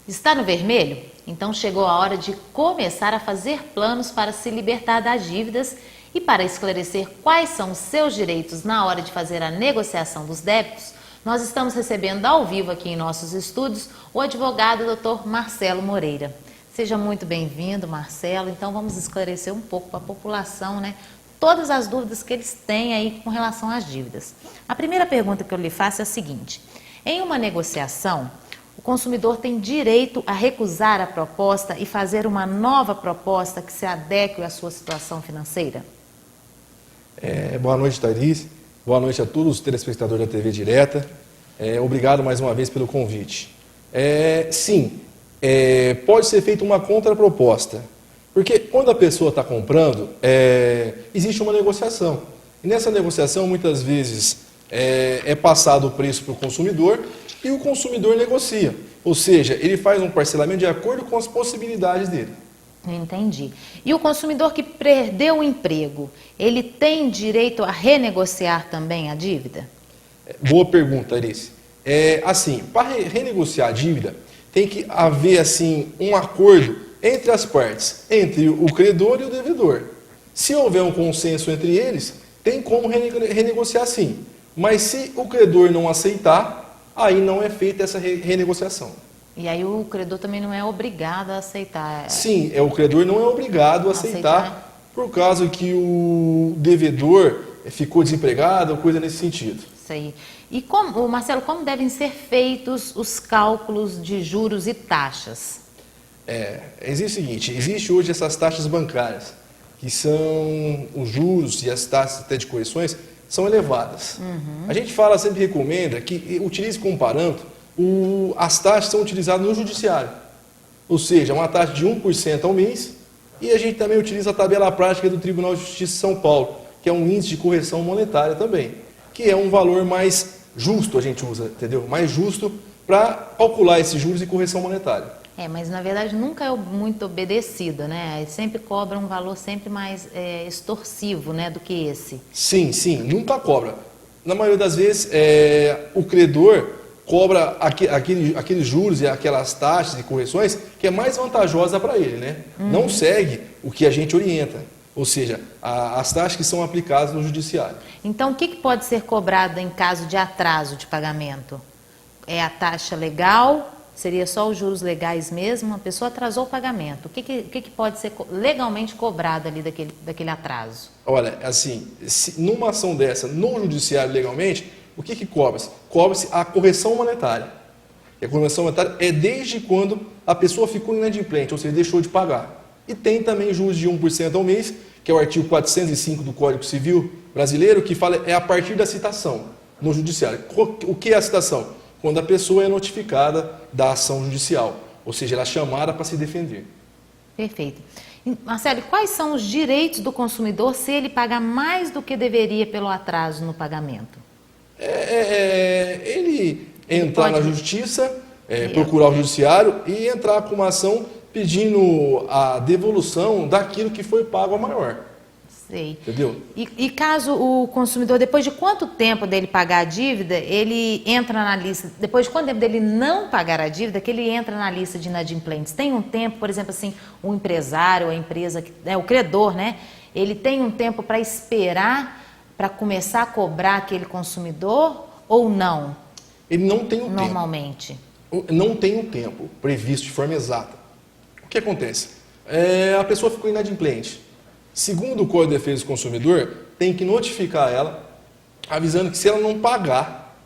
Está no vermelho? Então chegou a hora de começar a fazer planos para se libertar das dívidas e para esclarecer quais são os seus direitos na hora de fazer a negociação dos débitos. Nós estamos recebendo ao vivo aqui em nossos estúdios o advogado Dr. Marcelo Moreira. Seja muito bem-vindo, Marcelo. Então vamos esclarecer um pouco para a população, né? Todas as dúvidas que eles têm aí com relação às dívidas. A primeira pergunta que eu lhe faço é a seguinte: em uma negociação, o consumidor tem direito a recusar a proposta e fazer uma nova proposta que se adeque à sua situação financeira? Boa noite, Thaís. Boa noite a todos os telespectadores da TV Direta. Obrigado mais uma vez pelo convite. Sim, pode ser feita uma contraproposta, porque quando a pessoa está comprando, existe uma negociação. E nessa negociação, muitas vezes, é passado o preço para o consumidor e o consumidor negocia. Ou seja, ele faz um parcelamento de acordo com as possibilidades dele. Entendi. E o consumidor que perdeu o emprego, ele tem direito a renegociar também a dívida? Boa pergunta, Alice. Assim, para renegociar a dívida, tem que haver assim, um acordo entre as partes, entre o credor e o devedor. Se houver um consenso entre eles, tem como renegociar sim. Mas se o credor não aceitar, aí não é feita essa renegociação. E aí o credor também não é obrigado a aceitar? Sim, o credor não é obrigado a aceitar por causa que o devedor ficou desempregado ou coisa nesse sentido. Isso aí. E Marcelo, como devem ser feitos os cálculos de juros e taxas? Existe o seguinte, existe hoje essas taxas bancárias, que são os juros e as taxas até de correções, são elevadas. A gente sempre recomenda que utilize como parâmetro as taxas são utilizadas no judiciário. Ou seja, uma taxa de 1% ao mês, e a gente também utiliza a tabela prática do Tribunal de Justiça de São Paulo, que é um índice de correção monetária também, que é um valor mais justo, a gente usa, entendeu? Mais justo para calcular esses juros e correção monetária. Mas na verdade nunca é muito obedecido, né? Sempre cobra um valor sempre mais extorsivo, né, do que esse. Sim, nunca cobra. Na maioria das vezes, o credor cobra aqueles juros e aquelas taxas e correções que é mais vantajosa para ele, né? Não segue o que a gente orienta, ou seja, as taxas que são aplicadas no judiciário. Então, o que pode ser cobrado em caso de atraso de pagamento? É a taxa legal? Seria só os juros legais mesmo? A pessoa atrasou o pagamento. O que pode ser legalmente cobrado ali daquele atraso? Olha, assim, numa ação dessa, no judiciário legalmente, o que cobra-se? Cobra-se a correção monetária. E a correção monetária é desde quando a pessoa ficou inadimplente, ou seja, deixou de pagar. E tem também juros de 1% ao mês, que é o artigo 405 do Código Civil brasileiro, que fala a partir da citação no judiciário. O que é a citação? Quando a pessoa é notificada da ação judicial, ou seja, ela é chamada para se defender. Perfeito. Marcelo, quais são os direitos do consumidor se ele pagar mais do que deveria pelo atraso no pagamento? Ele entrar na justiça, procurar o judiciário e entrar com uma ação pedindo a devolução daquilo que foi pago a maior. Sei. Entendeu? E caso o consumidor, depois de quanto tempo dele pagar a dívida, ele entra na lista, depois de quanto tempo dele não pagar a dívida, que ele entra na lista de inadimplentes? Tem um tempo, por exemplo, assim, o empresário, a empresa, o credor, né? Ele tem um tempo para esperar para começar a cobrar aquele consumidor ou não? Ele não tem o tempo. Normalmente. Não tem um tempo previsto de forma exata. O que acontece? A pessoa ficou inadimplente. Segundo o Código de Defesa do Consumidor, tem que notificar ela, avisando que se ela não pagar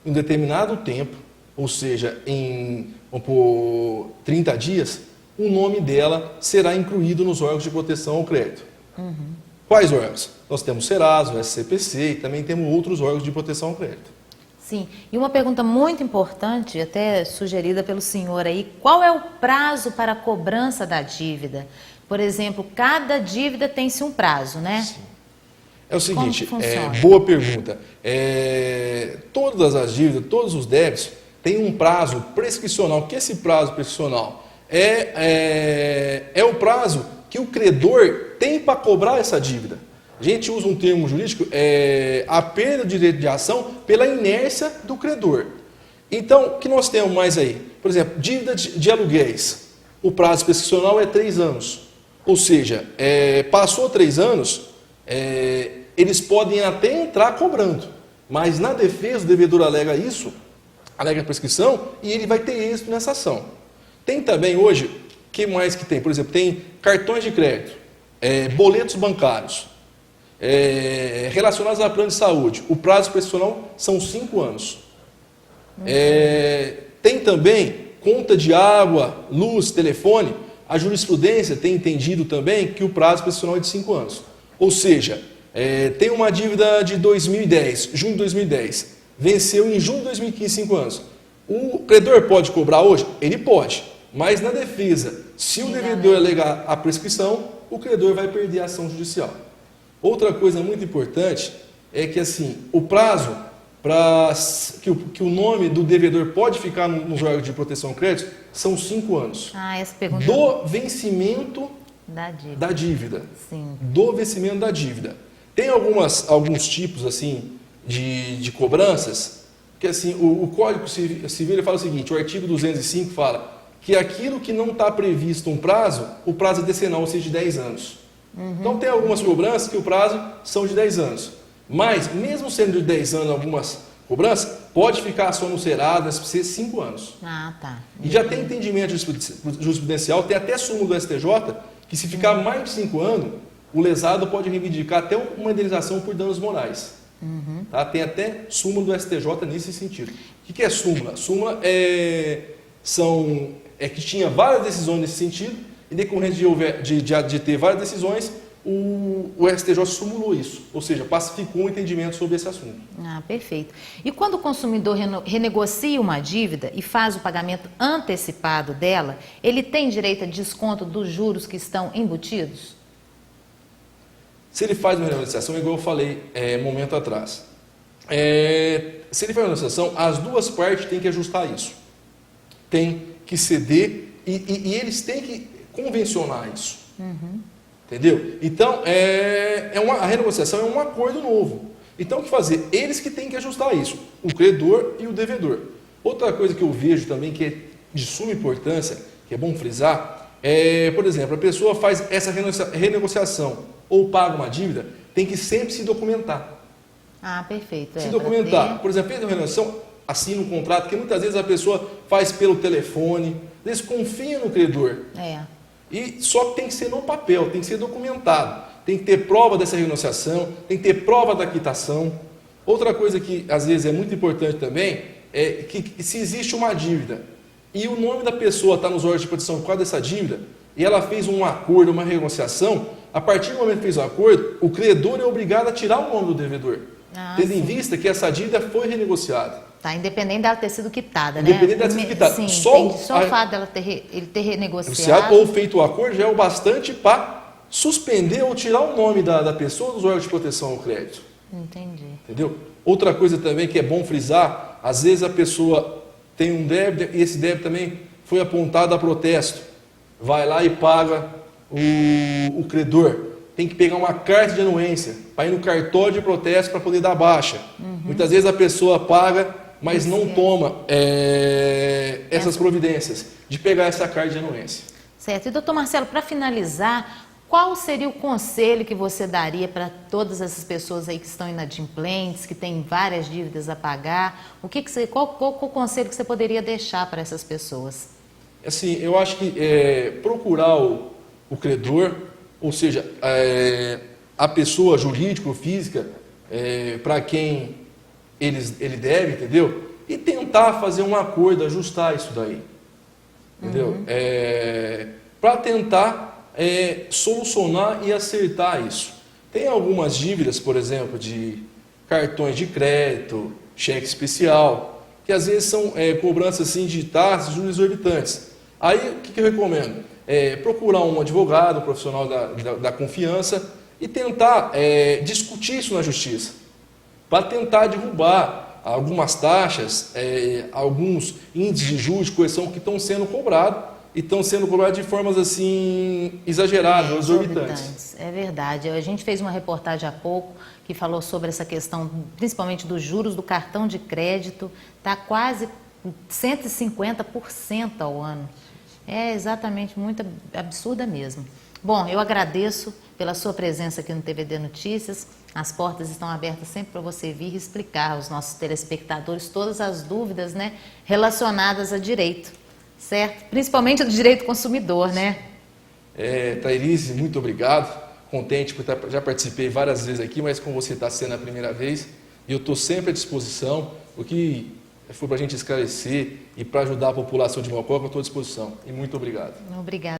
em um determinado tempo, ou seja, por 30 dias, o nome dela será incluído nos órgãos de proteção ao crédito. Quais órgãos? Nós temos o Serasa, o SCPC e também temos outros órgãos de proteção ao crédito. Sim, e uma pergunta muito importante, até sugerida pelo senhor aí, qual é o prazo para a cobrança da dívida? Por exemplo, cada dívida tem-se um prazo, né? Sim. É o seguinte, funciona? Boa pergunta. Todas as dívidas, todos os débitos têm um prazo prescricional. O que é esse prazo prescricional? É o prazo que o credor tem para cobrar essa dívida. A gente usa um termo jurídico, a perda de direito de ação pela inércia do credor. Então, o que nós temos mais aí? Por exemplo, dívida de aluguéis. O prazo prescricional é 3 anos. Ou seja, passou 3 anos, eles podem até entrar cobrando. Mas na defesa o devedor alega isso, alega a prescrição, e ele vai ter êxito nessa ação. Tem também hoje, o que mais que tem? Por exemplo, tem cartões de crédito, boletos bancários, relacionados a plano de saúde. O prazo prescricional são 5 anos. Tem também conta de água, luz, telefone. A jurisprudência tem entendido também que o prazo prescricional é de 5 anos. Ou seja, tem uma dívida de 2010, junho de 2010, venceu em junho de 2015, 5 anos. O credor pode cobrar hoje? Ele pode, mas na defesa, se o devedor alegar a prescrição, o credor vai perder a ação judicial. Outra coisa muito importante é que assim, o prazo para que o nome do devedor pode ficar nos órgãos de proteção ao crédito são 5 anos. Essa pergunta do vencimento da dívida. Sim. Do vencimento da dívida. Tem alguns tipos assim de cobranças que assim o Código Civil ele fala o seguinte: o artigo 205 fala que aquilo que não está previsto um prazo, o prazo é decenal, ou seja, de 10 anos. Então tem algumas cobranças que o prazo são de 10 anos. Mas, mesmo sendo de 10 anos algumas cobranças, pode ficar só no cerado, por ser 5 anos. Tá. E já tem entendimento jurisprudencial, tem até súmula do STJ, que se ficar mais de 5 anos, o lesado pode reivindicar até uma indenização por danos morais. Tá? Tem até súmula do STJ nesse sentido. O que é súmula? Súmula que tinha várias decisões nesse sentido, e decorrente de ter várias decisões, o STJ sumulou isso, ou seja, pacificou um entendimento sobre esse assunto. Perfeito. E quando o consumidor renegocia uma dívida e faz o pagamento antecipado dela, ele tem direito a desconto dos juros que estão embutidos? Se ele faz uma renegociação, igual eu falei momento atrás, se ele faz uma renegociação, as duas partes têm que ajustar isso. Tem que ceder e eles têm que convencionar isso. Entendeu? Então, a renegociação é um acordo novo. Então, o que fazer? Eles que têm que ajustar isso, o credor e o devedor. Outra coisa que eu vejo também que é de suma importância, que é bom frisar, por exemplo, a pessoa faz essa renegociação ou paga uma dívida, tem que sempre se documentar. Perfeito. Se documentar. Por exemplo, fez uma renegociação, assina um contrato, porque muitas vezes a pessoa faz pelo telefone, às vezes confia no credor. E só que tem que ser no papel, tem que ser documentado. Tem que ter prova dessa renegociação, tem que ter prova da quitação. Outra coisa que às vezes é muito importante também é que se existe uma dívida e o nome da pessoa está nos órgãos de proteção por causa dessa dívida e ela fez um acordo, uma renegociação, a partir do momento que fez o acordo, o credor é obrigado a tirar o nome do devedor, tendo em vista que essa dívida foi renegociada. Independente dela ter sido quitada, Independente dela ter sido quitada. Sim, só o fato dela ele ter renegociado ou feito o acordo já é o bastante para suspender ou tirar o nome da pessoa dos órgãos de proteção ao crédito. Entendi. Entendeu? Outra coisa também que é bom frisar, às vezes a pessoa tem um débito e esse débito também foi apontado a protesto. Vai lá e paga o credor. Tem que pegar uma carta de anuência para ir no cartório de protesto para poder dar baixa. Muitas vezes a pessoa paga, mas não toma essas providências de pegar essa carta de anuência. Certo. E doutor Marcelo, para finalizar, qual seria o conselho que você daria para todas essas pessoas aí que estão inadimplentes, que têm várias dívidas a pagar? Qual o conselho que você poderia deixar para essas pessoas? Assim, eu acho que procurar o credor, ou seja, a pessoa jurídica ou física para quem ele deve, entendeu? E tentar fazer um acordo, ajustar isso daí, entendeu? Para tentar solucionar e acertar isso. Tem algumas dívidas, por exemplo, de cartões de crédito, cheque especial, que às vezes são cobranças assim, de taxas, juros exorbitantes. Aí, o que eu recomendo? Procurar um advogado, um profissional da confiança e tentar discutir isso na justiça, para tentar derrubar algumas taxas, alguns índices de juros de correção que estão sendo cobrados, e estão sendo cobrados de formas assim exageradas, exorbitantes. É verdade. A gente fez uma reportagem há pouco que falou sobre essa questão, principalmente dos juros do cartão de crédito. Está quase 150% ao ano. É exatamente muito absurda mesmo. Bom, eu agradeço pela sua presença aqui no TVD Notícias. As portas estão abertas sempre para você vir e explicar aos nossos telespectadores todas as dúvidas, né, relacionadas a direito, certo? Principalmente do direito consumidor, né? Thairisse, muito obrigado. Contente por já participei várias vezes aqui, mas com você está sendo a primeira vez. E eu estou sempre à disposição. O que for para a gente esclarecer e para ajudar a população de Mococa, eu estou à disposição. E muito obrigado. Obrigada.